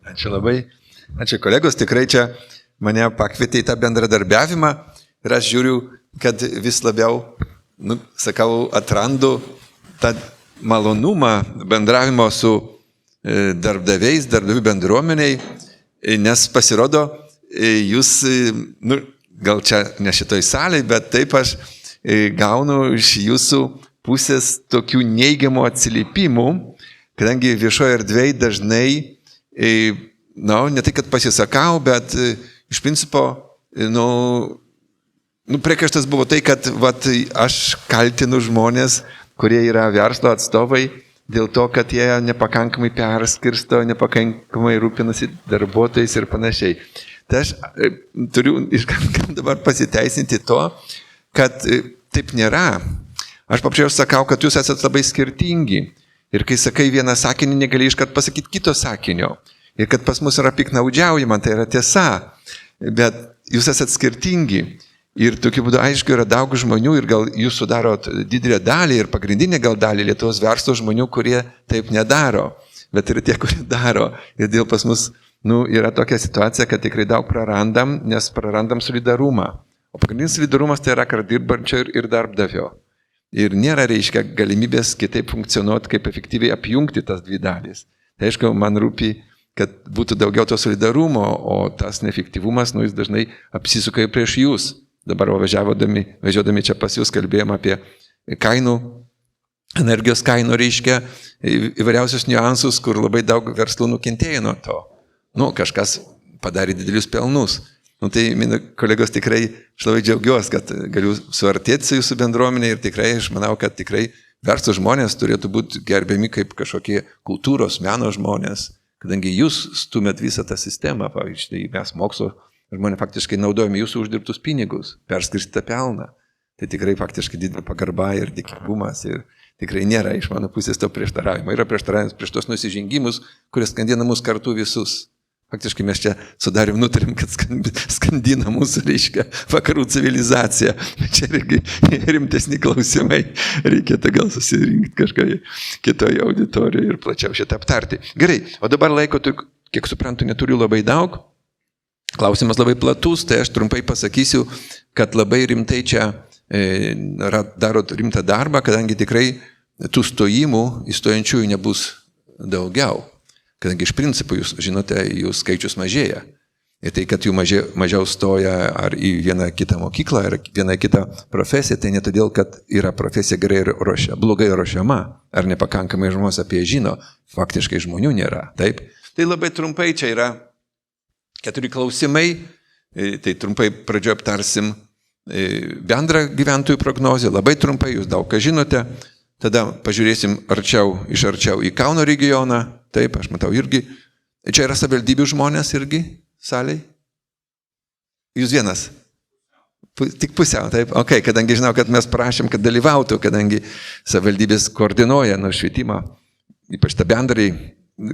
Ačiū labai. Ačiū kolegos, tikrai čia mane pakvietė į tą bendradarbiavimą ir aš žiūriu, kad vis labiau, atrandu tą malonumą bendravimo su darbdaviais, darbdavių bendruomeniai, nes pasirodo, jūs, gal čia ne šitoj salėje, bet taip aš gaunu iš jūsų pusės tokių neigiamų atsiliepimų, kadangi viešoje erdvėje dažnai, ne tai, kad pasisakau, bet iš principo, priekaištas buvo tai, kad aš kaltinu žmonės, kurie yra verslo atstovai, dėl to, kad jie nepakankamai perskirsto, nepakankamai rūpinasi darbuotojais ir panašiai. Tai aš turiu dabar pasiteisinti to, kad taip nėra. Aš paprasčiausiai sakau, kad jūs esate labai skirtingi. Ir kai sakai vieną sakinį, negali iškart pasakyti kito sakinio. Ir kad pas mus yra piknaudžiaujama, tai yra tiesa. Bet jūs esate skirtingi. Ir tokiu būdu, aišku, yra daug žmonių ir gal jūs sudarot didelę dalį ir pagrindinę gal dalį Lietuvos verslo žmonių, kurie taip nedaro. Bet yra tie, kurie daro. Ir dėl pas mus yra tokia situacija, kad tikrai daug prarandam, nes prarandam solidarumą. O pagrindinis solidarumas tai yra kartu dirbančio ir darbdavio. Ir nėra, reiškia, galimybės kitaip funkcionuoti, kaip efektyviai apjungti tas dvi dalys. Tai aišku, man rūpi, kad būtų daugiau to solidarumo, o tas neefektyvumas, jis dažnai apsisuka prieš jūs. Dabar važiuodami čia pas jūs kalbėjom apie kainų, energijos kainų, reiškia, įvairiausius niuansus, kur labai daug verslų nukentėjo nuo to. Kažkas padarė didelius pelnus. Tai, kolegos, tikrai aš labai džiaugiuosi, kad galiu suartėti su jūsų bendruomenė ir tikrai aš manau, kad tikrai verslo žmonės turėtų būti gerbiami kaip kažkokie kultūros, meno žmonės, kadangi jūs stumėt visą tą sistemą, pavyzdžiui, mes mokslo žmonės faktiškai naudojame jūsų uždirbtus pinigus, perskirstytą pelną. Tai tikrai faktiškai didelė pagarba ir dėkingumas ir tikrai nėra iš mano pusės to prieštaravimo. Yra prieštaravimas prieš tos nusižengimus, kurie skandina mus kartu visus. Faktiškai mes čia sudarėm, nutarėm, kad skandina mūsų, reiškia, vakarų civilizacija. Čia irgi rimtesni klausimai. Reikėtų gal susirinkti kažkoje kitoje auditorijoje ir plačiau šitą aptarti. Gerai, o dabar laiko, kiek suprantu, neturiu labai daug. Klausimas labai platus, tai aš trumpai pasakysiu, kad labai rimtai čia daro rimtą darbą, kadangi tikrai tų stojimų įstojančiųjų nebus daugiau. Kadangi iš principų, jūs žinote, jų skaičius mažėja. Ir tai, kad jų mažiau stoja ar į vieną kitą mokyklą, ar vieną kitą profesiją, tai ne todėl, kad yra profesija gerai blogai ruošiama, ar nepakankamai žmonės apie žino, faktiškai žmonių nėra. Taip? Tai labai trumpai čia yra 4 klausimai, tai trumpai pradžioje aptarsim bendrą gyventojų prognozę, labai trumpai, jūs daug ką žinote, tada pažiūrėsim iš arčiau į Kauno regioną, taip, aš matau irgi, čia yra savivaldybių žmonės irgi, saliai, jūs vienas, tik pusiau, taip, ok, kadangi žinau, kad mes prašėm, kad dalyvautų, kadangi savivaldybės koordinuoja nuo švietimą, ypač tą bendrai,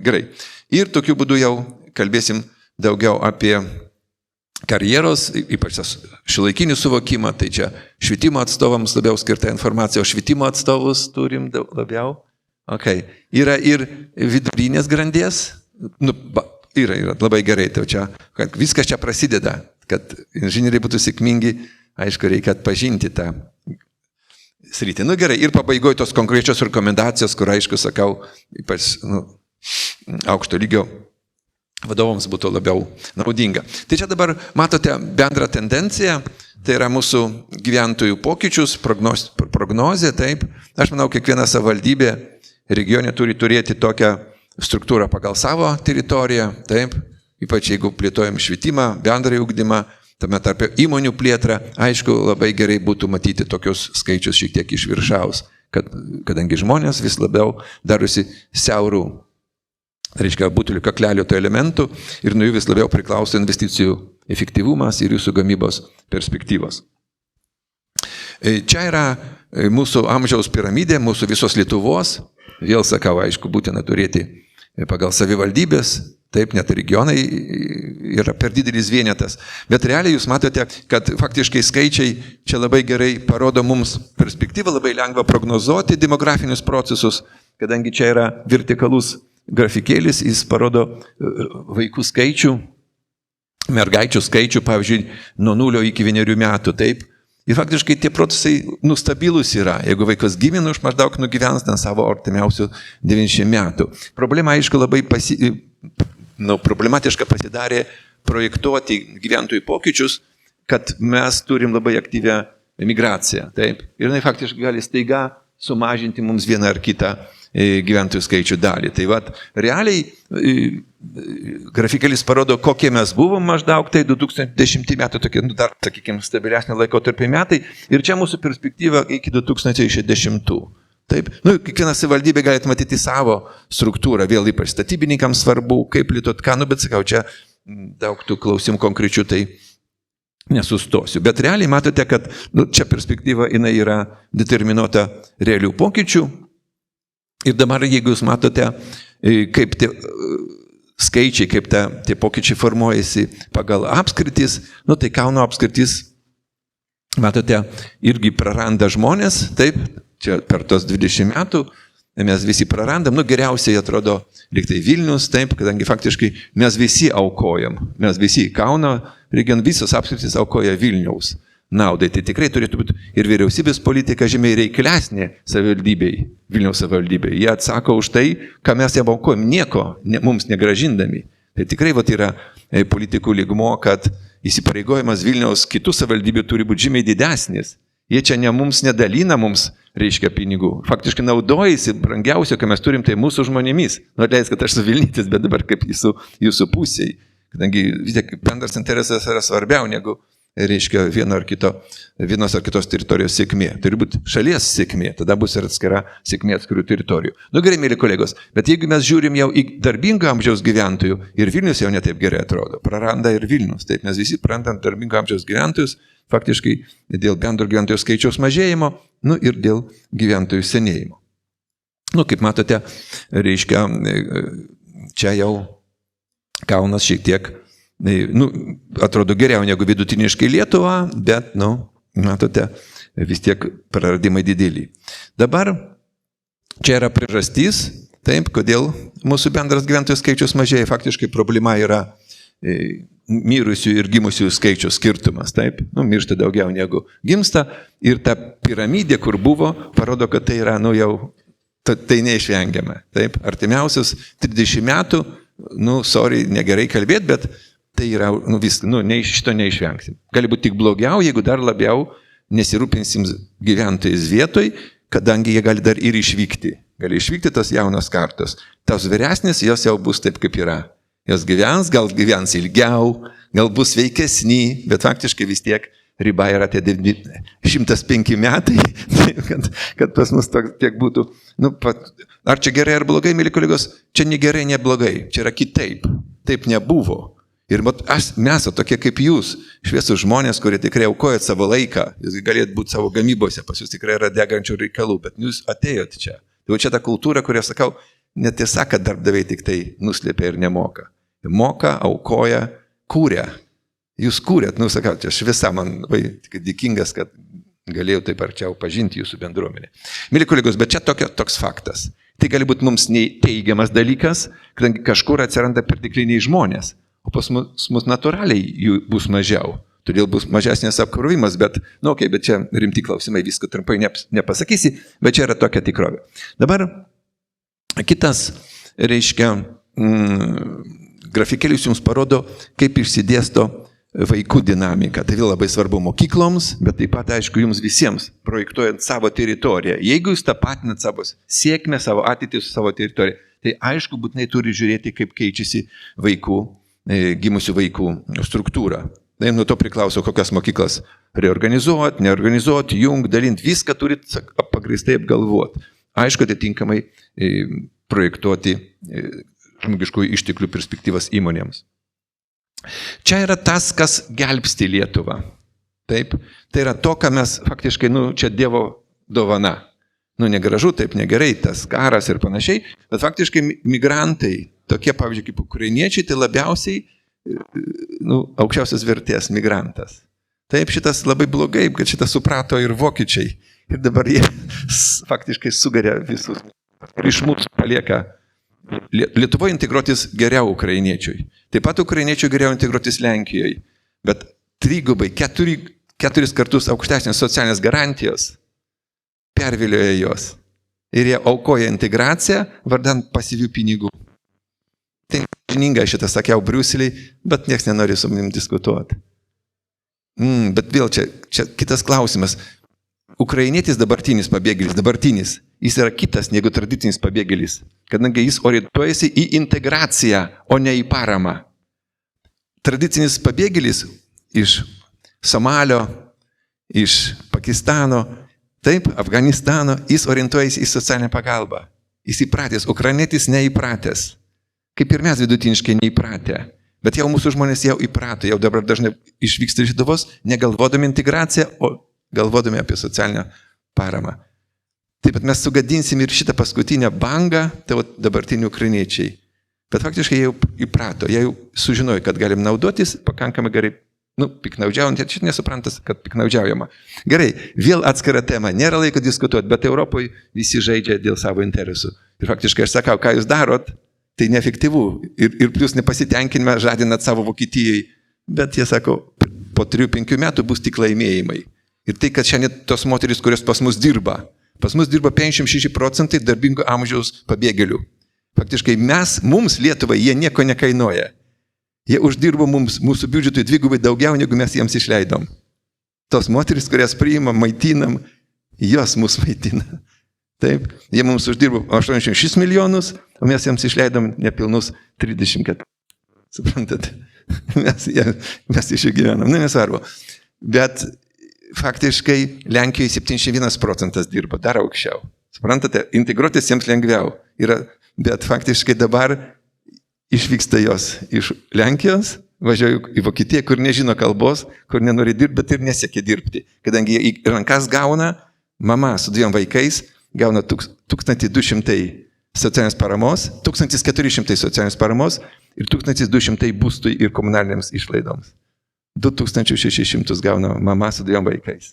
gerai, ir tokiu būdu jau kalbėsim daugiau apie karjeros, ypač šiuolaikinį suvokimą, tai čia švietimo atstovams labiau skirta informacija, o švietimo atstovus turim labiau. Okay. Yra ir vidurinės grandies, yra labai gerai, tai čia, kad viskas čia prasideda, kad inžinieriai būtų sėkmingi, aišku, reikia atpažinti tą sritį. Gerai, ir pabaigoje tos konkrečios rekomendacijos, kur, aišku, sakau, ypač aukšto lygio vadovams būtų labiau naudinga. Tai čia dabar matote bendrą tendenciją, tai yra mūsų gyventojų pokyčius, prognozė, taip. Aš manau, kiekviena savivaldybė regione turi turėti tokią struktūrą pagal savo teritoriją, taip. Ypač jeigu plėtojam švietimą, bendrąjį ugdymą, tame tarpe įmonių plėtrą, aišku, labai gerai būtų matyti tokius skaičius šiek tiek iš viršaus, kadangi žmonės vis labiau darosi siaurų. Tai reiškia, būtų kaklelio to elementų ir nuo jų vis labiau priklauso investicijų efektyvumas ir jūsų gamybos perspektyvos. Čia yra mūsų amžiaus piramidė, mūsų visos Lietuvos. Vėl sakau, aišku, būtina turėti pagal savivaldybės, taip, net regionai yra per didelis vienetas. Bet realiai jūs matote, kad faktiškai skaičiai čia labai gerai parodo mums perspektyvą, labai lengva prognozuoti demografinius procesus, kadangi čia yra vertikalus grafikėlis, jis parodo vaikų skaičių, mergaičių skaičių, pavyzdžiui, nuo 0 iki 1 metų, taip. Ir faktiškai tie procesai nustabilus yra. Jeigu vaikas gimė, iš maždaug nugyvens ten savo artimiausių 90 metų. Problema, aišku, labai problematiška pasidarė projektuoti gyventojų pokyčius, kad mes turim labai aktyvią migraciją. Taip? Ir jinai faktiškai gali staiga sumažinti mums vieną ar kitą gyventojų skaičių dalį. Tai vat, realiai grafikėlis parodo, kokie mes buvom maždaug, tai 2010 metų, tokie, dar, sakykime, stabilesnė laikotarpio metai, ir čia mūsų perspektyva iki 2060. Taip, kiekviena savivaldybė galite matyti savo struktūrą, vėl ypač statybininkams svarbu, kaip plėtot ką, bet sakau, čia daug tų klausimų konkrečių, tai nesustosiu. Bet realiai matote, kad čia perspektyva jinai yra determinuota realių pokyčių. Ir dabar, jeigu jūs matote, kaip tie skaičiai, kaip tie pokyčiai formuojasi pagal apskritis, tai Kauno apskritis, matote, irgi praranda žmonės, taip, čia per tos 20 metų mes visi prarandam, geriausiai atrodo liktai Vilnius, taip, kadangi faktiškai mes visi aukojam, mes visi Kauno, region visos apskritis aukoja Vilniaus naudai. Tai tikrai turėtų būti ir vyriausybės politika žymiai reiklesnė savivaldybei, Vilniaus savivaldybei. Jie atsako už tai, ką mes jam aukojam, nieko mums negražindami. Tai tikrai yra politikų lygmo, kad įsipareigojimas Vilniaus kitų savivaldybių turi būti žymiai didesnis. Jie čia mums nedalina mums, reiškia, pinigų. Faktiškai naudojasi brangiausio, ką mes turim, tai mūsų žmonėmis. Atleisk, kad aš su Vilnietis, bet dabar kaip jūsų pusiai. Kadangi vis tiek bendras interesas yra svarbiau negu, reiškia, vienos ar kitos teritorijos sėkmė. Turi būti šalies sėkmė, tada bus ir atskira sėkmė atskirų teritorijų. Gerai, mėly kolegos, bet jeigu mes žiūrim jau į darbingo amžiaus gyventojų, ir Vilnius jau netaip gerai atrodo, praranda ir Vilnius. Taip, mes visi prarandam darbingo amžiaus gyventojus, faktiškai dėl bendro gyventojų skaičiaus mažėjimo, ir dėl gyventojų senėjimo. Kaip matote, reiškia, čia jau Kaunas šiek tiek atrodo geriau negu vidutiniškai Lietuva, bet, matote, vis tiek praradimai dideli. Dabar čia yra priežastis, taip, kodėl mūsų bendras gyventojų skaičius mažėja. Faktiškai problema yra mirusių ir gimusių skaičių skirtumas, taip, miršta daugiau negu gimsta, ir ta piramidė, kur buvo, parodo, kad tai yra, tai neišvengiama, taip, artimiausius 30 metų, negerai kalbėti, bet tai yra, šito neišvengsim. Gali būti tik blogiau, jeigu dar labiau nesirūpinsim gyventojais vietoj, kadangi jie gali dar ir išvykti. Gali išvykti tas jaunas kartos. Tas vyresnis, jos jau bus taip, kaip yra. Jos gyvens, gal gyvens ilgiau, gal bus sveikesni, bet faktiškai vis tiek riba yra tie 105 metai, kad pas mus tiek būtų. Ar čia gerai ar blogai, mėly kolegos? Čia ne gerai, ne blogai. Čia yra kitaip. Taip nebuvo. Ir mes, tokie kaip jūs, šviesūs žmonės, kurie tikrai aukojat savo laiką, jūs galėt būti savo gamybose, pas jūs tikrai yra degančių reikalų, bet jūs atėjot čia. Tai čia ta kultūra, kurią sakau, netiesa, kad darbdaviai tik tai nuslėpia ir nemoka. Moka, aukoja, kūrė. Jūs kūrėt, sakau, čia aš visą man labai dėkingas, kad galėjau taip arčiau pažinti jūsų bendruomenę. Mėly kolegos, bet čia toks faktas. Tai gali būti mums teigiamas dalykas, kadangi kažkur atsiranda pertekliniai žmonės. O pas mus natūraliai jų bus mažiau, todėl bus mažesnės apkrovimas, bet čia rimti klausimai, viską trumpai nepasakysi, bet čia yra tokia tikrovė. Dabar kitas, reiškia, grafikėlis jums parodo, kaip išsidėsto vaikų dinamika. Tai vėl labai svarbu mokykloms, bet taip pat, aišku, jums visiems, projektuojant savo teritoriją. Jeigu jūs tapatinat savo sėkmę, savo ateitį su savo teritorija, tai aišku, būtinai turi žiūrėti, kaip keičiasi gimusių vaikų struktūra. Nuo to priklauso, kokias mokyklas reorganizuoti, neorganizuoti, dalinti, viską turit pagrįstai apgalvoti. Aišku, atitinkamai projektuoti žmogiškųjų išteklių perspektyvas įmonėms. Čia yra tas, kas gelbsti Lietuvą. Taip, tai yra to, ką mes faktiškai, čia Dievo dovana. Negražu, taip negerai, tas karas ir panašiai, bet faktiškai migrantai, tokie, pavyzdžiui, kaip ukrainiečiai, tai labiausiai aukščiausias vertės migrantas. Taip, šitas labai blogai, kad šitas suprato ir vokiečiai. Ir dabar jie faktiškai sugeria visus. Ir iš mūsų palieka Lietuvoje integruotis geriau ukrainiečiui. Taip pat ukrainiečiui geriau integruotis Lenkijoje. Bet trigubai, keturis kartus aukštesnės socialinės garantijos pervilioja jos. Ir jie aukoja integraciją vardan pasyvių pinigų. Tai žininga šitą sakiau Briuseliai, bet nieks nenori su manim diskutuoti. Bet vėl čia kitas klausimas. Ukrainietis dabartinis pabėgėlis, jis yra kitas negu tradicinis pabėgėlis, kadangi jis orientuojasi į integraciją, o ne į paramą. Tradicinis pabėgėlis iš Somalio, iš Pakistano, taip, Afganistano, jis orientuojasi į socialinę pagalbą. Jis įpratęs, ukrainietis neįpratęs. Kaip ir mes vidutiniškai neįpratę. Bet jau mūsų žmonės jau įprato, jau dabar dažnai išvyksta iš Lietuvos, negalvodami integraciją, o galvodami apie socialinę paramą. Taip pat mes sugadinsim ir šitą paskutinę bangą, tai dabartinių ukrainiečiai. Bet faktiškai jie jau įprato, jie jau sužinojo, kad galim naudotis pakankamai gerai, piknaudžiaujant, ir šit nesuprantas, kad piknaudžiaujama. Gerai, vėl atskira tema, nėra laiko diskutuoti, bet Europoje visi žaidžia dėl savo interesų. Ir faktiškai aš sakau, ką jūs darot, tai neefektyvu. Ir plus nepasitenkinimą žadinat savo Vokietijai. Bet jie sako, po 3-5 metų bus tik laimėjimai. Ir tai, kad šiandien tos moterys, kurios pas mus dirba 56% darbingo amžiaus pabėgėlių. Faktiškai mums Lietuvai jie nieko nekainuoja. Jie uždirbo mūsų biudžetui dvigubai daugiau, negu mes jiems išleidom. Tos moterys, kurias priimam, maitinam, jos mus maitina. Taip, jie mums uždirbo 86 milijonus, o mes jiems išleidom nepilnus 34. Suprantat? Mes iš jų gyvenam, nesvarbu. Bet faktiškai Lenkijoje 71% dirba, dar aukščiau. Suprantate, integruotis jiems lengviau yra, bet faktiškai dabar išvyksta jos iš Lenkijos, važiuoju į Vokietiją, kur nežino kalbos, kur nenori dirbti, bet ir nesiekia dirbti. Kadangi jie į rankas gauna, mama su 2 vaikais, gauna 1200 socialinės paramos, 1400 socialinės paramos ir 1200 būstui ir komunalinėms išlaidoms. 2600 gauna mama su 2 vaikais.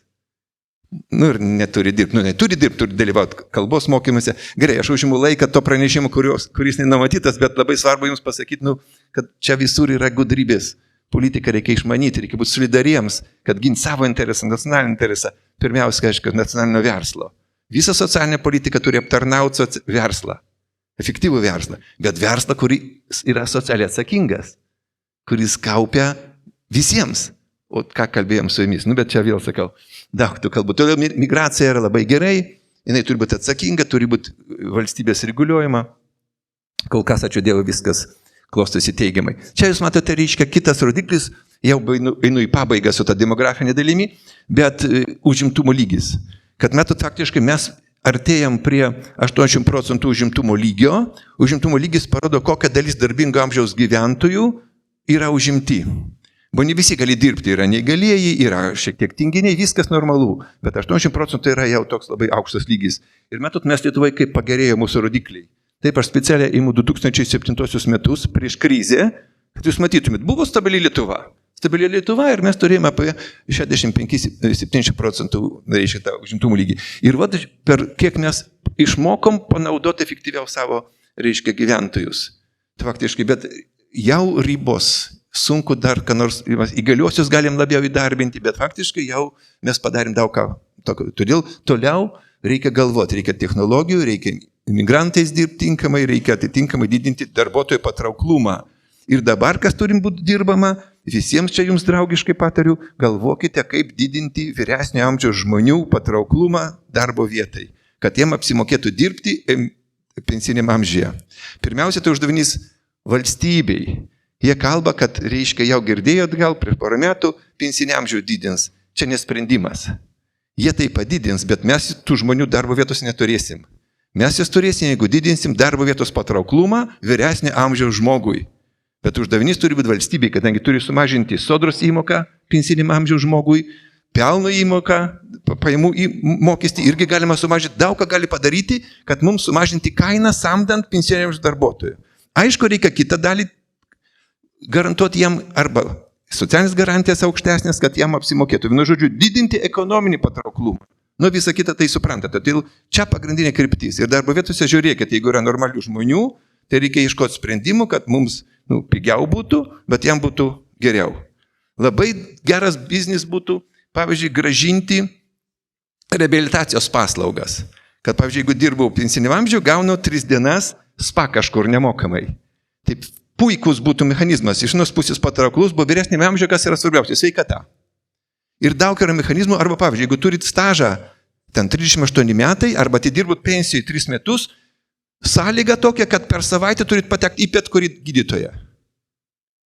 Ir neturi dirbti, turi dalyvauti kalbos mokymuose. Gerai, aš užimu laiką to pranešimo, kuris nenumatytas, bet labai svarbu jums pasakyti, kad čia visur yra gudrybės. Politiką reikia išmanyti, reikia būti solidariems, kad ginti savo interesą, nacionalinį interesą. Pirmiausia, aišku, nacionalinio verslo. Visa socialinė politika turi aptarnauti verslą, efektyvų verslą, bet verslą, kuris yra socialiai atsakingas, kuris kaupia visiems. O ką kalbėjom su jumis, bet čia vėl sakau, daug tų kalbų. Todėl migracija yra labai gerai, jinai turi būti atsakinga, turi būti valstybės reguliuojama. Kol kas, ačiū Dievui, viskas klostosi teigiamai. Čia jūs matote, reiškia, kitas rodiklis, jau einu į pabaigą su ta demografinė dalimi, bet užimtumo lygis. Kad metot faktiškai mes artėjam prie 80% užimtumo lygio. Užimtumo lygis parodo, kokia dalis darbingo amžiaus gyventojų yra užimti. Bo ne visi gali dirbti, yra neįgalieji, yra šiek tiek tinginiai, viskas normalu, bet 80% yra jau toks labai aukštas lygis. Ir metot, mes Lietuvoje kaip pagerėjo mūsų rodikliai. Taip, aš specialiai imu 2007 metus prieš krizę, kad jūs matytumėt, buvo stabili Lietuva. Stabili Lietuva ir mes turėjome apie 65-70% reiškia tą užimtumų lygį. Ir vat, per kiek mes išmokom panaudoti efektyviau savo, reiškia, gyventojus. Tai faktiškai, bet jau ribos. Sunku dar, ką nors įgaliuosius galim labiau įdarbinti, bet faktiškai jau mes padarėm daug ką. Todėl toliau reikia galvoti, reikia technologijų, reikia imigrantais dirbti tinkamai, reikia atitinkamai didinti darbuotojų patrauklumą. Ir dabar, kas turim būti dirbama, visiems čia jums draugiškai patariu, galvokite, kaip didinti vyresnio amžiaus žmonių patrauklumą darbo vietai, kad jiem apsimokėtų dirbti pensiniam amžiuje. Pirmiausia, tai uždavinys valstybei. Jie kalba, kad, reiškia, jau girdėjot gal prieš porą metų, pensinį amžių didins. Čia nesprendimas. Jie tai padidins, bet mes tų žmonių darbo vietos neturėsim. Mes jas turėsim, jeigu didinsim darbo vietos patrauklumą vyresnio amžiaus žmogui. Bet uždavinys turi būti valstybei, kadangi turi sumažinti sodros įmoką pensiniam amžiaus žmogui, pelno įmoką, pajamų mokestį irgi galima sumažinti. Daug ką gali padaryti, kad mums sumažinti kainą samdant pensiniams darbuotojų. Aišku, reikia kitą dalį garantuoti jam arba socialinės garantijas aukštesnės, kad jam apsimokėtų. Vienu žodžiu, didinti ekonominį patrauklumą. Visą kitą tai suprantate. Tai čia pagrindinė kryptis. Ir darbo vietose žiūrėkite, jeigu yra normalių žmonių, Tai reikia ieškoti sprendimų, kad mums pigiau būtų, bet jam būtų geriau. Labai geras biznis būtų, pavyzdžiui, gražinti reabilitacijos paslaugas. Kad, pavyzdžiui, jeigu dirbau pensiniam amžiui, gaunu 3 dienas spa kažkur nemokamai. Taip puikus būtų mechanizmas. Iš vienos pusės patrauklus, buvo vyresniame amžiuje, kas yra svarbiausia - sveikata. Ir daug yra mechanizmų, arba, pavyzdžiui, jeigu turit stažą, ten 38 metai, arba atidirbot pensijai 3 metus, sąlyga tokia, kad per savaitę turit patekti į bet kurį gydytoją.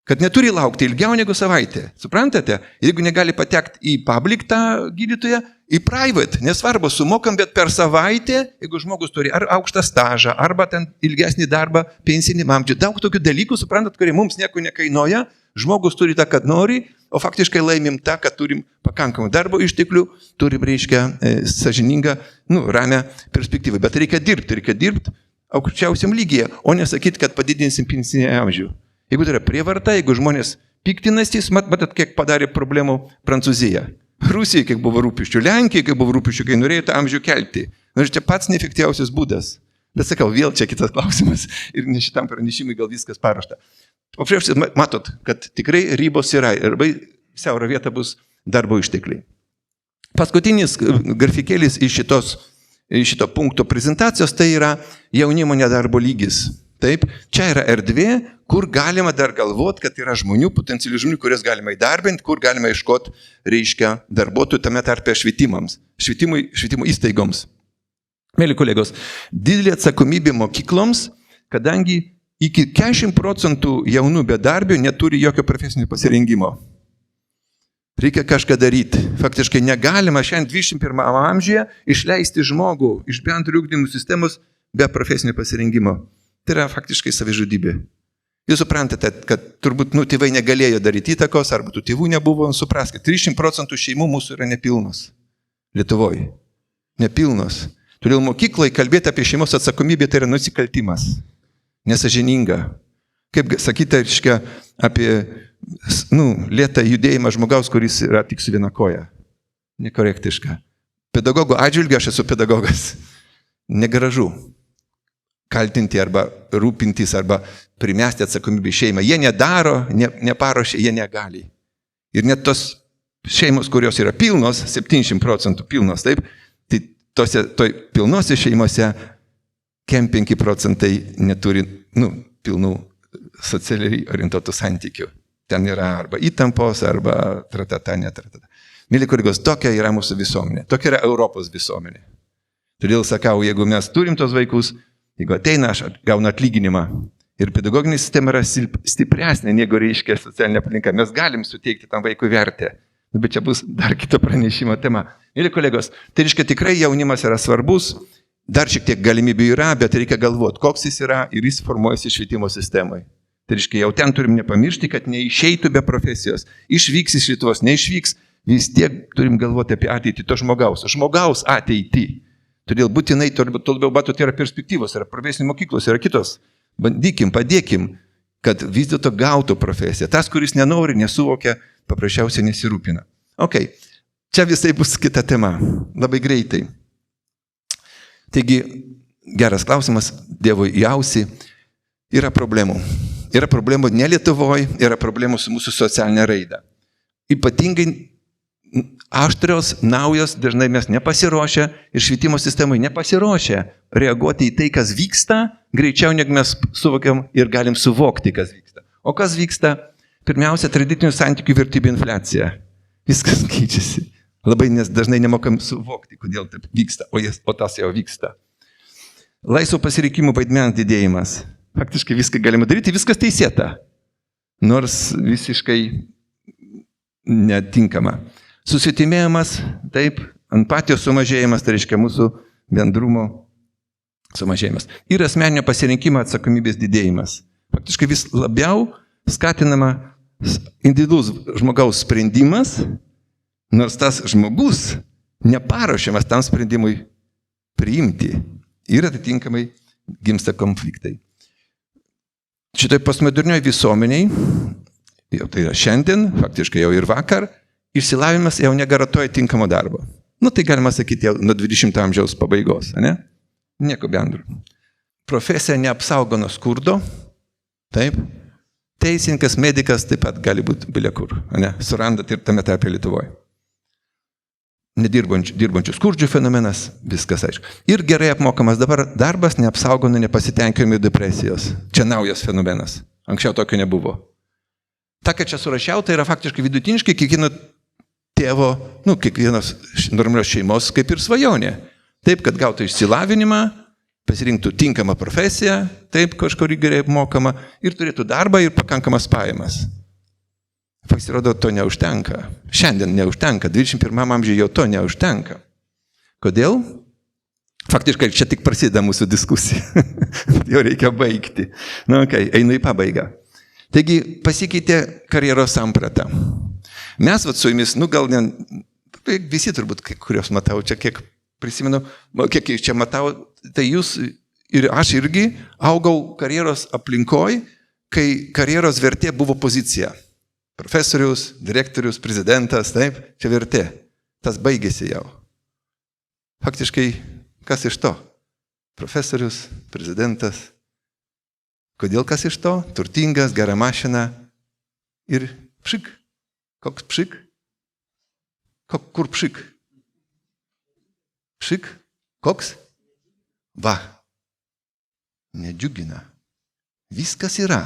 Kad neturi laukti ilgiau negu savaitę. Suprantate? Jeigu negali patekti į public tą gydytoją, į private, nesvarbu, sumokam, bet per savaitę, jeigu žmogus turi ar aukštą stažą, arba ten ilgesnį darbą, pensinį amžių, daug tokių dalykų, suprantat, kurie mums nieko nekainuoja, žmogus turi tą, kad nori, o faktiškai laimim tą, kad turim pakankamą darbo išteklių, turim, reiškia, sąžiningą, ramią perspektyvą. Bet reikia dirbti aukščiausiam lygyje, o nesakyti, kad padidinsim pensinį amžių. Jeigu tai yra prievarta, jeigu žmonės piktinasi, matot, kiek padarė problemų Prancūzija. Rusija, kiek buvo rūpiščių, Lenkija, kiek buvo rūpiščių, kai norėjo tą amžių kelti. Čia pats neefektyviausias būdas. Bet sakau, vėl čia kitas klausimas ir ne šitam pranešimui gal viskas parašta. Paprasčiausiai matot, kad tikrai ribos yra ir labai siaura vieta bus darbo ištekliai. Paskutinis grafikėlis iš šito punkto prezentacijos tai yra jaunimo nedarbo lygis. Taip, čia yra erdvė, kur galima dar galvoti, kad yra žmonių, potencialių žmonių, kurias galima įdarbinti, kur galima iškoti, reiškia, darbuotojų tame tarpe švietimo įstaigoms. Mėly kolegos, didelė atsakomybė mokykloms, kadangi iki 40% jaunų bedarbių neturi jokio profesinio pasirengimo. Reikia kažką daryti. Faktiškai negalima šiandien 21 amžiuje išleisti žmogų iš bendro ugdymo sistemos be profesinio pasirengimo. Tai yra faktiškai savižudybė. Jūs suprantate, kad turbūt tėvai negalėjo daryti įtakos, arba tų tėvų nebuvo, supraskite, 30% šeimų mūsų yra nepilnos. Lietuvoje. Nepilnos. Todėl mokykloje kalbėti apie šeimos atsakomybę tai yra nusikaltimas. Nesąžininga. Kaip sakyti, reiškia, apie lėtą judėjimą žmogaus, kuris yra tik su viena koja. Nekorektiška. Pedagogo atžvilgiu, aš esu pedagogas. Negražu kaltinti arba rūpintis arba primesti atsakomybę šeimą. Jie nedaro, neparuošia, jie negali. Ir net tos šeimos, kurios yra pilnos, 70% pilnos, taip, tai toj pilnose šeimose 5% neturi pilnų socialiai orientuotų santykių. Ten yra arba įtampos, arba tratata, netratata. Mėly kolegos, tokia yra mūsų visuomenė. Tokia yra Europos visuomenė. Todėl sakau, jeigu mes turim tos vaikus, jeigu ateina, aš gaunu atlyginimą ir pedagoginė sistema yra stipresnė, negu reiškia socialinė aplinka, mes galim suteikti tam vaikui vertę. Bet čia bus dar kito pranešimo tema. Mėly kolegos, tai reiškia tikrai jaunimas yra svarbus, dar šiek tiek galimybių yra, bet reikia galvoti, koks jis yra ir jis formuojasi švietimo sistemoje. Tai reiškia, jau ten turim nepamiršti, kad neišeitų be profesijos. Išvyks iš Lietuvos, neišvyks, vis tiek turim galvoti apie ateitį to žmogaus ateitį. Todėl būtinai, tol labiau matot, yra perspektyvos, yra profesinės mokyklos, yra kitos. Bandykim, padėkim, kad vis dėlto gautų profesiją. Tas, kuris nenori, nesuvokia, paprasčiausiai nesirūpina. Ok, čia visai bus kita tema, labai greitai. Taigi, geras klausimas, Dievui į ausį, yra problemų. Yra problemų ne Lietuvoje, yra problemų su mūsų socialinė raida. Ypatingai aštrios, naujos, dažnai mes nepasiruošę ir švietimo sistemai nepasiruošę reaguoti į tai, kas vyksta, greičiau negu mes suvokiam ir galim suvokti, kas vyksta. O kas vyksta? Pirmiausia, tradicinių santykių vertybių infliacija. Viskas keičiasi. Labai dažnai nemokam suvokti, kodėl taip vyksta, o tas jau vyksta. Laisvo pasirinkimų vaidmens didėjimas. Faktiškai viską galima daryti, viskas teisėta. Nors visiškai netinkama. Susitimėjimas, taip, empatijos sumažėjimas, tai reiškia mūsų bendrumo sumažėjimas. Ir asmeninio pasirinkimo atsakomybės didėjimas. Faktiškai vis labiau skatinama individualus žmogaus sprendimas, nors tas žmogus neparuošiamas tam sprendimui priimti. Ir atitinkamai gimsta konfliktai. Šitoj postmodernioje visuomeniai, jau tai yra šiandien, faktiškai jau ir vakar, išsilavinimas jau negarantuoja tinkamo darbo. Tai galima sakyti jau nuo 20 amžiaus pabaigos, ne? Nieko bendro. profesija neapsaugo nuo skurdo, taip. Teisininkas, medikas taip pat gali būti bilekur, ne? Surandat ir tame tarpe Lietuvoje. Nedirbančių skurdžių fenomenas, viskas aišku. Ir gerai apmokamas dabar darbas neapsaugo nuo nepasitenkinimo ir depresijos. Čia naujas fenomenas. Anksčiau tokio nebuvo. Ta, kad čia surašiau, tai yra faktiškai vidutiniškai kiekvieno tėvo, kiekvienos normalios šeimos kaip ir svajonė. Taip, kad gautų išsilavinimą, pasirinktų tinkamą profesiją, taip, kažkurį gerai apmokamą ir turėtų darbą ir pakankamas pajamas. Pasirodo, to neužtenka. Šiandien neužtenka. 21 amžiuje jau to neužtenka. Kodėl? Faktiškai čia tik prasideda mūsų diskusija. Jau reikia baigti. Einu į pabaigą. Taigi pasikeitė karjeros samprata. Mes su jumis, gal visi turbūt, kurios matau, čia kiek prisimenu, kiek čia matau, tai jūs ir aš irgi augau karjeros aplinkoj, kai karjeros vertė buvo pozicija. Profesorius, direktorius, prezidentas, taip, čia vertė. Tas baigėsi jau. Faktiškai, kas iš to? Profesorius, prezidentas. Kodėl kas iš to? Turtingas, gera mašina ir pšik. Koks pšik? Kur pšik? Pšik? Koks? Va. Nedžiugina. Viskas yra.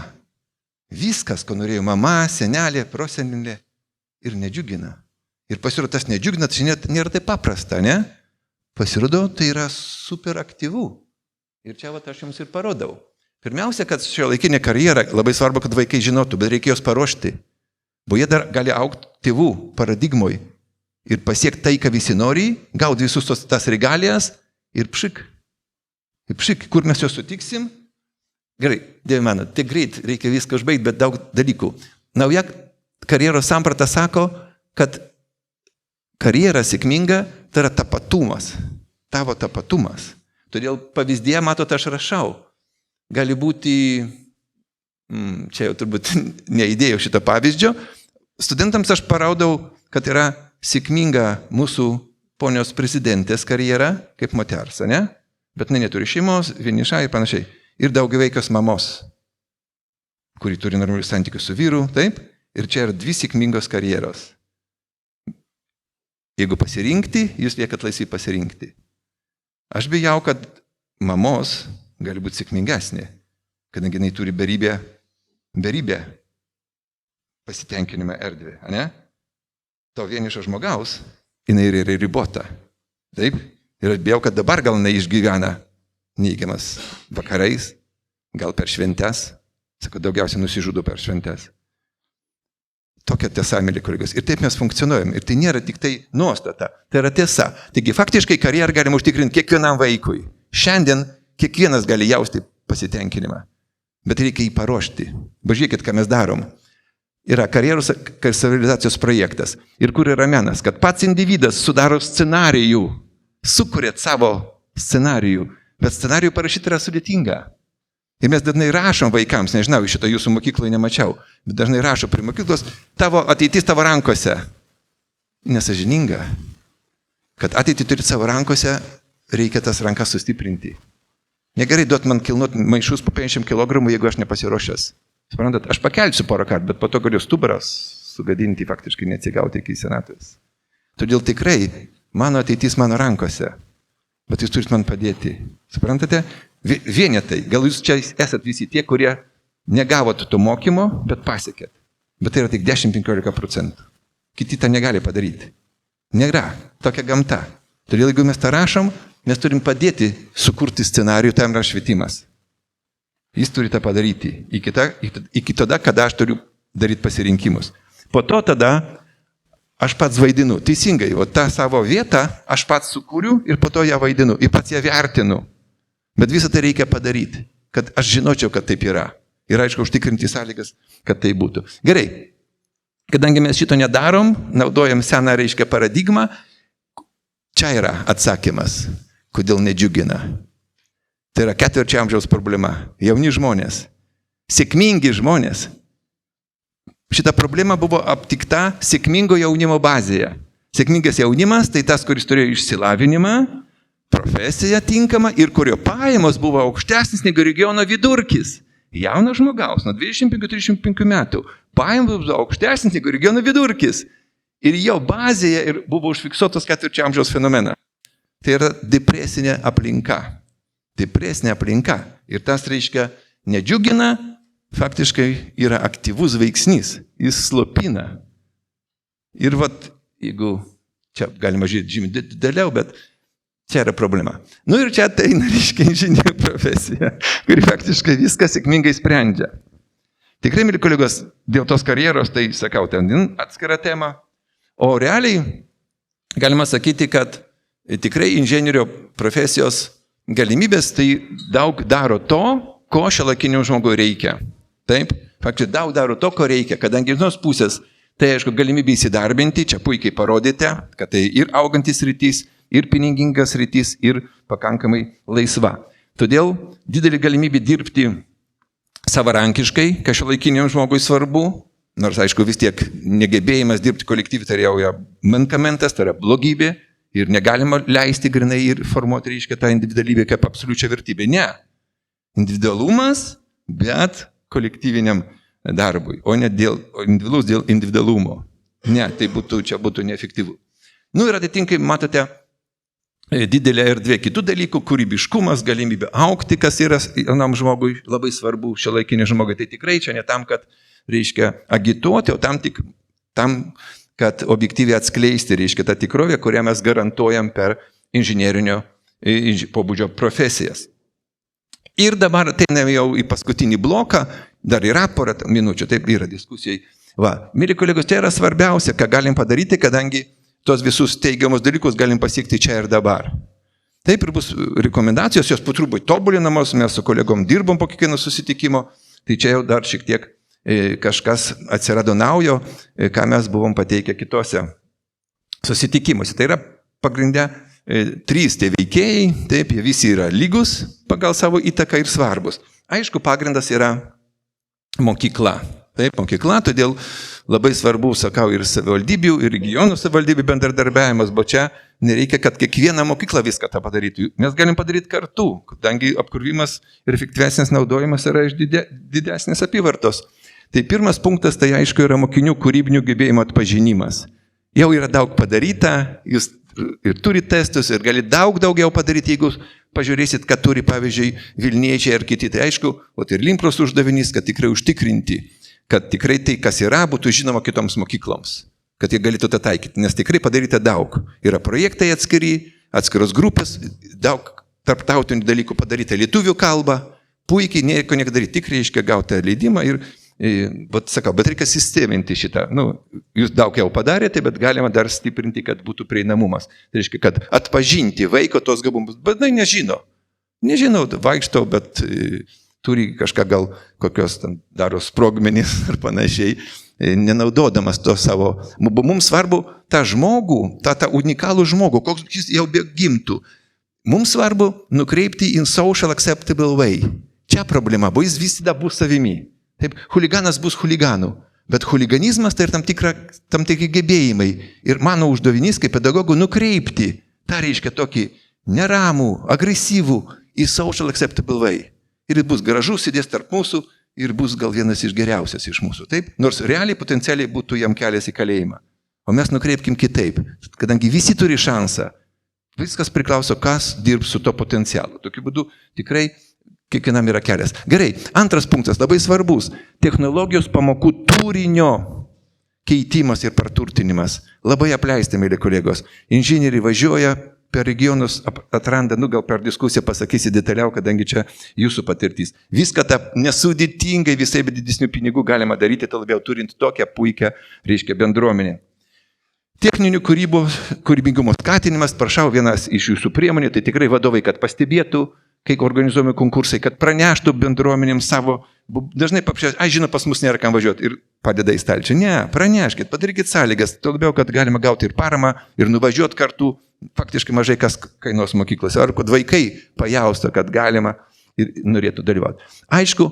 Viskas, ko norėjo mama, senelė, prosenelė ir nedžiugina. Ir pasirodo, tas nedžiugina, tai nėra taip paprasta, ne? Pasirodo, tai yra super aktyvu. Ir čia aš jums ir parodau. Pirmiausia, kad šiuolaikinė karjera, labai svarbu, kad vaikai žinotų, bet reikėjo jos paruošti. Bo jie dar gali augti tėvų paradigmoj ir pasiekti tai, ką visi nori, gauti visus tas regalijas ir pšik. Ir pšik, kur mes juos sutiksim? Gerai, Dieve mano, tai greit reikia viską užbaigti, bet daug dalykų. Nauja karjeros samprata sako, kad karjera sėkminga tai yra tapatumas. Tavo tapatumas. Todėl pavyzdėje, matot, aš rašau. Gali būti, čia jau turbūt neįdėjau šito pavyzdžio, studentams aš parodau, kad yra sėkminga mūsų ponios prezidentės karjera, kaip moters, ne? Bet neturi šeimos, vieniša ir panašiai. Ir daugiavaikės mamos, kuri turi normalius santykius su vyru, taip? Ir čia yra 2 sėkmingos karjeros. Jeigu pasirinkti, jūs liekat laisvi pasirinkti. Aš bijau, kad mamos gali būti sėkmingesnė, kadangi jinai turi beribę pasitenkinimą erdvę, ne? To vienišo žmogaus, jinai yra ribota. Taip? Ir aš bijau, kad dabar gal neišgyvena neįgiamas vakarais, gal per šventes, sako, daugiausiai nusižudo per šventes. Tokia tiesa, mėly kolegos. Ir taip mes funkcionuojam. Ir tai nėra tik tai nuostata, tai yra tiesa. Taigi faktiškai karjerą galima užtikrinti kiekvienam vaikui. Šiandien kiekvienas gali jausti pasitenkinimą, bet reikia jį paruošti. Pažiūrėkit, ką mes darom. Yra karjeros savirealizacijos projektas. Ir kur yra menas, kad pats individas sudaro scenarijų, sukuriat savo scenarijų, bet scenarijų parašyti yra sudėtinga. Ir mes dažnai rašom vaikams, nežinau, šito jūsų mokykloje nemačiau, bet dažnai rašo prie mokyklos, tavo ateitis tavo rankose. Nesažininga. Kad ateitį turi savo rankose, reikia tas rankas sustiprinti. Negerai duot man kilnot maišus po 50 kg, jeigu aš nepasiruošęs. Suprantat, aš pakelsiu porą kartų, bet po to galiu stuburas sugadinti, faktiškai neatsigauti iki senatvės. Todėl tikrai mano ateitis mano rankose. Bet jūs turit man padėti. Suprantate? Vienetai. Gal jūs čia esat visi tie, kurie negavot to mokymo, bet pasiekėt. Bet tai yra tik 10-15%. Kiti tą negali padaryti. Nėra. Tokia gamta. Todėl jeigu mes tą rašom, mes turim padėti sukurti scenarijų, tam yra švietimas. Jis turi tą padaryti. Iki tada, kada aš turiu daryti pasirinkimus. Po to tada aš pats vaidinu, teisingai, o tą savo vietą aš pats sukūriu ir po to ją vaidinu, ir pats ją vertinu. Bet visą tai reikia padaryti, kad aš žinočiau, kad taip yra. Ir aišku, užtikrinti sąlygas, kad tai būtų. Gerai, kadangi mes šito nedarom, naudojam seną paradigmą, čia yra atsakymas, kodėl nedžiugina. Tai yra 4 amžiaus problema. Jauni žmonės, sėkmingi žmonės. Šita problema buvo aptikta sėkmingo jaunimo bazėje. Sėkmingas jaunimas tai tas, kuris turėjo išsilavinimą, profesija tinkama ir kurio pajamos buvo aukštesnis negu regiono vidurkis. Jaunas žmogaus nuo 25-35 metų pajamos buvo aukštesnis negu regiono vidurkis. Ir jo bazėje ir buvo užfiksuotas 4 amžiaus fenomenas. Tai yra depresinė aplinka. Depresinė aplinka. Ir tas reiškia nedžiugina, faktiškai yra aktyvus veiksnys. Jis slopina. Ir vat, jeigu čia galima žiūrėti žymiai dideliau, bet čia yra problema. Nu ir čia ateina, reiškia, inžinierių profesija, kuri faktiškai viską sėkmingai sprendžia. Tikrai, mėly kolegos, dėl tos karjeros, tai sakau, ten atskira tema. O realiai galima sakyti, kad tikrai inžinierių profesijos galimybės tai daug daro to, ko šiuolaikiniam žmogui reikia. Taip, faktiškai daug daro to, ko reikia, kadangi iš vienos pusės, tai aišku, galimybė įsidarbinti, čia puikiai parodėte, kad tai ir augantis rytis, ir pinigingas rytis, ir pakankamai laisva. Todėl didelį galimybę dirbti savarankiškai, kas šiuolaikiniam žmogui svarbu, nors aišku vis tiek negebėjimas dirbti kolektyviai, tai jau yra mankamentas, tai yra blogybė ir negalima leisti grinai ir formuoti, reiškia, tą individualybę kaip absoliučią vertybę. Ne. Individualumas, bet kolektyviniam darbui, o ne individualus dėl individualumo. Ne, tai čia būtų neefektyvu. Nu ir atitinkai matote didelė erdvė kitų dalykų, kūrybiškumas, galimybė augti, kas yra jaunam žmogui labai svarbu, šiuolaikinį žmogui. Tai tikrai čia ne tam, kad, reiškia, agituoti, o tam, kad objektyviai atskleisti, reiškia, tą tikrovę, kurią mes garantuojam per inžinierinio pobūdžio profesijas. Ir dabar ateiname jau į paskutinį bloką, dar yra porą minučių, taip yra diskusijai. Va, mėly kolegos, tai yra svarbiausia, ką galim padaryti, kadangi tos visus teigiamus dalykus galim pasiekti čia ir dabar. Taip ir bus rekomendacijos, jos po truputį tobulinamos, mes su kolegom dirbom po kiekvieno susitikimo, tai čia jau dar šiek tiek kažkas atsirado naujo, ką mes buvom pateikę kitose susitikimuose. Tai yra pagrindė 3 tie veikėjai, taip, jie visi yra lygus pagal savo įtaką ir svarbus. Aišku, pagrindas yra mokykla. Taip, mokykla, todėl labai svarbu, sakau, ir savivaldybių, ir regionų savivaldybių bendradarbiavimas, bet čia nereikia, kad kiekviena mokykla viską tą padarytų. Mes galim padaryti kartu, kadangi apkrovimas ir efektyvesnis naudojimas yra iš didesnės apyvartos. Tai pirmas punktas, tai aišku, yra mokinių kūrybinių gebėjimų atpažinimas. Jau yra daug padaryta, jūs ir turi testus, ir gali daugiau padaryti, jeigu pažiūrėsit, kad turi, pavyzdžiui, Vilniečiai ar kiti. Tai aišku, ir Limpros uždavinys, kad tikrai užtikrinti, kad tikrai tai, kas yra, būtų žinoma kitoms mokykloms, kad jie galėtų tą taikyti, nes tikrai padaryta daug. Yra projektai atskiros grupės, daug tarptautinių dalykų padaryta lietuvių kalba, puikiai nieko nedaryti, tik reiškia gauti leidimą ir, sakau, bet reikia sisteminti šitą. Jūs daug jau padarėte, bet galima dar stiprinti, kad būtų prieinamumas. Tai reiškia, kad atpažinti vaiko tos gabumus, bet nežino. Nežinau, vaikštau, bet turi kažką gal kokios ten daro sprogmenys ar panašiai, nenaudodamas to savo. Mums svarbu tą žmogų, tą unikalų žmogų, koks jis jau gimtų. Mums svarbu nukreipti in social acceptable way. Čia problema, bo jis visada bus savimi. Taip, huliganas bus huliganu, bet huliganizmas tai ir tam tikri gebėjimai. Ir mano uždavinys kaip pedagogų nukreipti tą reiškia tokį neramų, agresyvų į social acceptable way. Ir jis bus gražus, sėdės tarp mūsų ir bus gal vienas iš geriausias iš mūsų. Taip? Nors realiai potencialiai būtų jam kelias į kalėjimą. O mes nukreipkim kitaip, kadangi visi turi šansą. Viskas priklauso, kas dirbs su to potencialu. Tokiu būdu tikrai kiekvienam yra kelias. Gerai, antras punktas, labai svarbus. Technologijos pamokų turinio keitimas ir praturtinimas. Labai apleisti, mėly kolegos. Inžinieriai važiuoja per regionus, atranda, gal per diskusiją pasakysi detaliau, kadangi čia jūsų patirtis. Viską tą nesudėtingai visai be didesnių pinigų galima daryti, tai labiau turint tokią puikią, reiškia, bendruomenę. Techninių kūrybingumo skatinimas, prašau, vienas iš jūsų priemonių, tai tikrai vadovai, kad pastebėtų, kai organizuojami konkursai, kad praneštų bendruomenėms savo, dažnai žino, pas mus nėra kam važiuoti ir padeda į stalčių. Ne, praneškit, padarykit sąlygas, to labiau, kad galima gauti ir paramą, ir nuvažiuoti kartu, faktiškai mažai kas kainuos mokyklose, ar kad vaikai pajausto, kad galima ir norėtų dalyvauti. Aišku,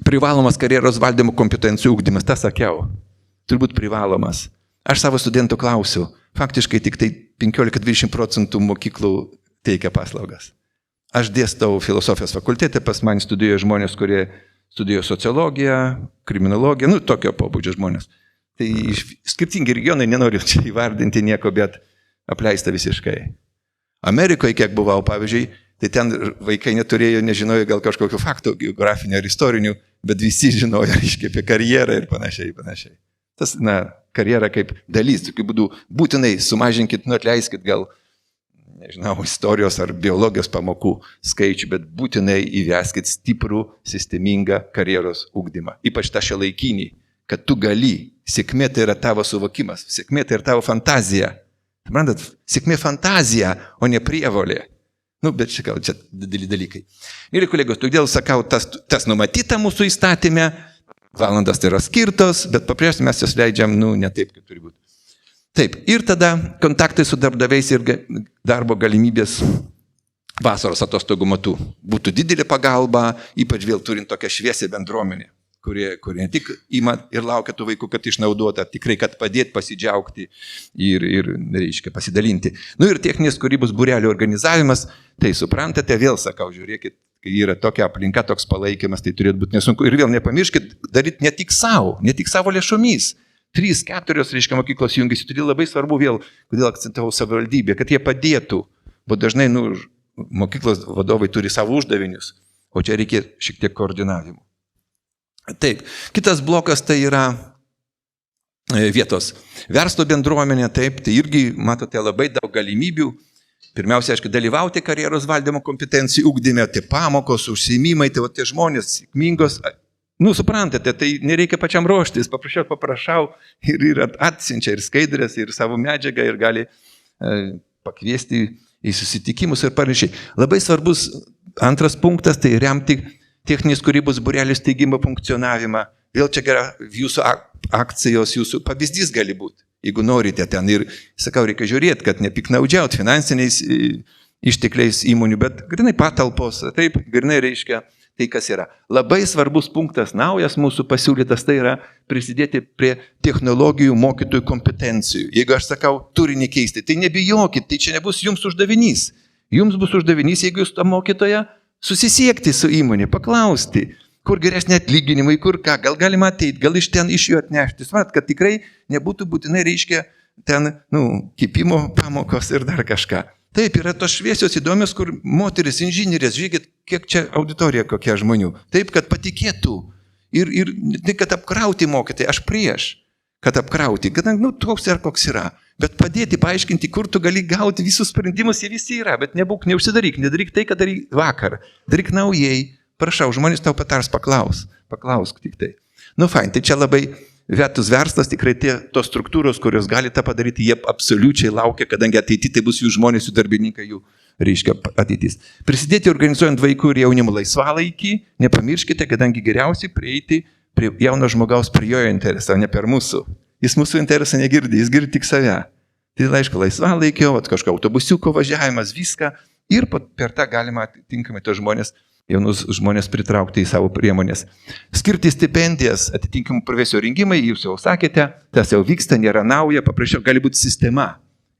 privalomas karjeros valdymo kompetencijų ugdymas, tą sakiau, turbūt privalomas. Aš savo studentų klausiu, faktiškai tik tai 15-20% mokyklų teikia paslaugas. Aš dėstau filosofijos fakultete, pas man studijuoja žmonės, kurie studijuoja sociologiją, kriminologiją, tokio pobūdžio žmonės. Tai skirtingi regionai, nenoriu čia įvardinti nieko, bet apleista visiškai. Amerikoje, kiek buvau, pavyzdžiui, tai ten vaikai neturėjo, nežinojo gal kažkokių faktų, geografinių ar istorinių, bet visi žinojo, reiškia, apie karjerą ir panašiai. Tas, karjera kaip dalis, tokiu būdu būtinai sumažinkit, atleiskit gal, nežinau, istorijos ar biologijos pamokų skaičių, bet būtinai įveskit stiprų, sistemingą karjeros ugdymą. Ypač tą šiuolaikinį, kad tu gali, sėkmė tai yra tavo suvokimas, sėkmė tai yra tavo fantazija. Suprantat, sėkmė fantazija, o ne prievolė. Bet čia dideli dalykai. Ir kolegos, todėl sakau, tas numatyta mūsų įstatymė, valandas tai yra skirtos, bet paprastai mes jas leidžiam, ne taip, kaip turi būti. Taip, ir tada kontaktai su darbdaviais ir darbo galimybės vasaros atostogų metu būtų didelė pagalba, ypač vėl turint tokią šviesią bendruomenę, kurie ne tik ima ir laukia tų vaikų, kad išnauduota, tikrai, kad padėt pasidžiaugti ir reiškia, pasidalinti. Ir techninės kūrybos būrelių organizavimas, tai suprantate, vėl sakau, žiūrėkit, kai yra tokia aplinka, toks palaikymas, tai turėtų būti nesunku. Ir vėl nepamirškit, daryti ne tik savo lėšomis. 3-4, reiškia, mokyklos jungiasi, todėl labai svarbu vėl, kodėl akcentavau savivaldybę, kad jie padėtų, bo dažnai, mokyklos vadovai turi savo uždavinius, o čia reikia šiek tiek koordinavimų. Taip, kitas blokas tai yra vietos verslo bendruomenė, taip, tai irgi matote labai daug galimybių. Pirmiausia, aišku, dalyvauti karjeros valdymo kompetencijų ugdyme, tai pamokos, užsiėmimai, tai tie žmonės sėkmingos, suprantate, tai nereikia pačiam ruoštis, paprašau ir atsiunčia ir skaidrės, ir savo medžiagą, ir gali pakviesti į susitikimus ir panašiai. Labai svarbus antras punktas, tai remti techninės kūrybos būrelių steigimo funkcionavimą. Vėl čia gera jūsų akcijos, jūsų pavyzdys gali būti, jeigu norite ten. Ir, sakau, reikia žiūrėti, kad nepiknaudžiaut finansiniais ištekliais įmonių, bet grinai patalpos, taip, grinai reiškia tai, kas yra. Labai svarbus punktas, naujas mūsų pasiūlytas, tai yra prisidėti prie technologijų mokytojų kompetencijų. Jeigu aš sakau, turinį keisti, tai nebijokit, tai čia nebus jums uždavinys. Jums bus uždavinys, jeigu jūs tą mokytoją susisiekti su įmonė, paklausti, kur geresnė atlyginimai, kur ką, gal galima ateiti, gal iš ten iš jų atnešti. Svat, kad tikrai nebūtų būtinai, reiškia, ten, kepimo pamokos ir dar kažką. Taip, yra tos šviesios įdomios, kur moteris, inžinierės, žiūrėkit, kiek čia auditorija kokia žmonių. Taip, kad patikėtų ir ne kad apkrauti mokytai, aš prieš, kad apkrauti, kad, toks ir koks yra. Bet padėti, paaiškinti, kur tu gali gauti visus sprendimus, jie visi yra, bet neužsidaryk, nedaryk tai, kad daryk vakar, daryk naujai, prašau, žmonės tau patars, paklausk tik tai. Fain, tai čia labai vietos verslas, tikrai tos struktūros, kurios gali tą padaryti, jie absoliučiai laukia, kadangi ateityje tai bus jų žmonės, jų darbininkai, jų reiškia ateitis. Prisidėti organizuojant vaikų ir jaunimo laisvalaikį, nepamirškite, kadangi geriausiai prieiti prie jauno žmogaus, prie jo interesą, ne per mūsų. Jis mūsų interesą negirdi, jis girdi tik save. Tai aišku, laisvalaikio, kažko autobusiuko važiavimas, viską. Ir per tą galima atitinkamai tos žmonės, jaunus žmonės pritraukti į savo priemonės. Skirti stipendijas, atitinkamų profesijų rinkimai, jūs jau sakėte, tas jau vyksta, nėra nauja, paprašiau, gali būti sistema.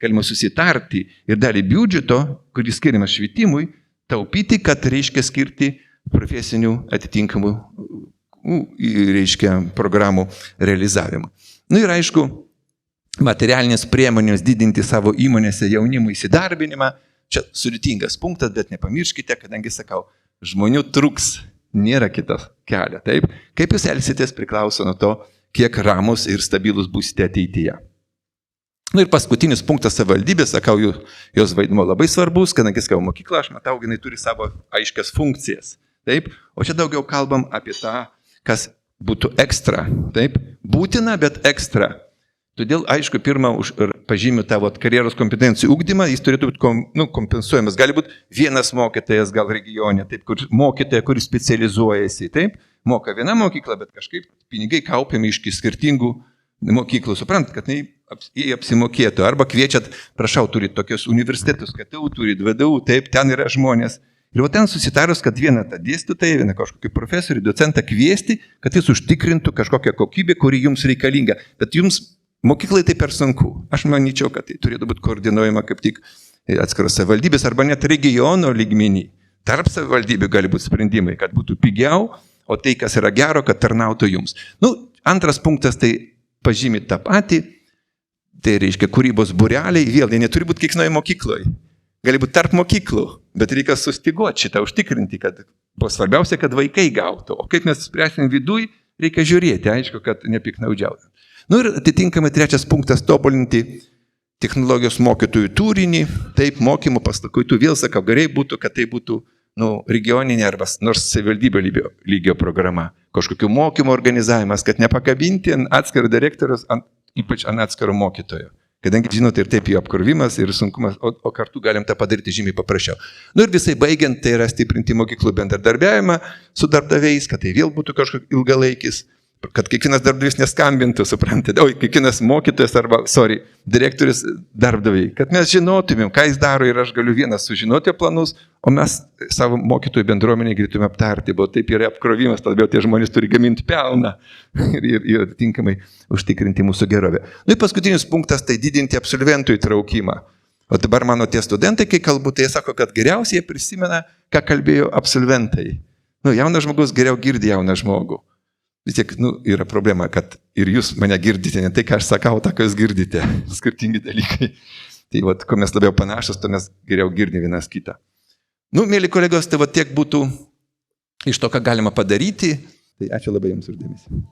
Galima susitarti ir dalį biudžeto, kuris skiriamas švietimui, taupyti, kad reiškia skirti profesinių atitinkamų, reiškia, programų realizavimą. Ir aišku, materialinės priemonės didinti savo įmonėse jaunimo įsidarbinimą. Čia sudėtingas punktas, bet nepamirškite, kadangi sakau, žmonių truks, nėra kito kelio. Taip? Kaip jūs elgsitės priklauso nuo to, kiek ramus ir stabilus būsite ateityje. Ir paskutinis punktas savivaldybės, sakau, jos vaidmuo labai svarbus, kadangi sakau, mokykla, aš matau, jinai turi savo aiškias funkcijas. Taip? O čia daugiau kalbam apie tą, kas būtų ekstra, taip, būtina, bet ekstra. Todėl, aišku, pirmą pažymiu tavo karjeros kompetencijų ugdymą, jis turėtų būti kompensuojamas. Gali būti vienas mokytojas gal regione, taip, kur mokytoja, kuris specializuojasi, taip, moka viena mokykla, bet kažkaip pinigai kaupiami iš skirtingų mokyklų. Suprant, kad jie apsimokėtų. Arba kviečiat, prašau, turit tokius universitetus, KTU, turit VDU, taip, ten yra žmonės. Ir ten susitarus, kad vieną tą dėstytoją, vieną kažkokį profesorių, docentą kviesti, kad jis užtikrintų kažkokią kokybę, kuri jums reikalinga. Bet jums mokyklai tai per sunku. Aš manyčiau, kad tai turėtų būti koordinuojama kaip tik atskiros savivaldybės arba net regiono lygmenį. Tarp savivaldybių gali būti sprendimai, kad būtų pigiau, o tai, kas yra gero, kad tarnautų jums. Antras punktas, tai pažymit tą patį, tai reiškia kūrybos būreliai, vėl, jie neturi būti kiekvienoje mokykloje. Gali būti tarp mokyklų, bet reikia sustiguoti šitą, užtikrinti, kad buvo svarbiausia, kad vaikai gautų. O kaip mes spręsim viduj, reikia žiūrėti, aišku, kad nepiknaudžiautų. Ir atitinkamai trečias punktas - tobulinti technologijos mokytojų turinį, taip mokymų paslautų, vėl sakau, gerai būtų, kad tai būtų regioninė arba nors savivaldybė lygio programa, kažkokių mokymų organizavimas, kad nepakabinti ant atskiro direktorius, ypač ant atskiro mokytojo. Kadangi, žinote, ir taip jo apkrovimas ir sunkumas, o kartu galim tą padaryti žymiai paprasčiau. Ir visai baigiant, tai yra stiprinti mokyklų bendradarbiavimą su darbdaviais, kad tai vėl būtų kažkoks ilgalaikis, kad kiekvienas darbdavys neskambintų, suprantate, kiekvienas mokytojas arba, direktorius darbdaviai, kad mes žinotumėm, ką jis daro ir aš galiu vienas sužinoti planus, o mes savo mokytojų bendruomenį galėtume aptarti, buvo taip yra apkrovimas, todėl tie žmonės turi gaminti pelną ir atitinkamai užtikrinti mūsų gerovę. Ir paskutinis punktas, tai didinti absolventų įtraukimą. O dabar mano tie studentai, kai kalbu, tai jie sako, kad geriausiai jie prisimena, ką kalbėjo absolventai. Jaunas žmogus geriau girdi jauną žmogų. Vis tiek, yra problema, kad ir jūs mane girdite, ne tai, ką aš sakau, tą, ką jūs girdite. Skirtingi dalykai. Tai, kuo mes labiau panašus, to mes geriau girdime vienas kitą. Mėly kolegos, tai tiek būtų iš to, ką galima padaryti. Tai ačiū labai jums už dėmesį.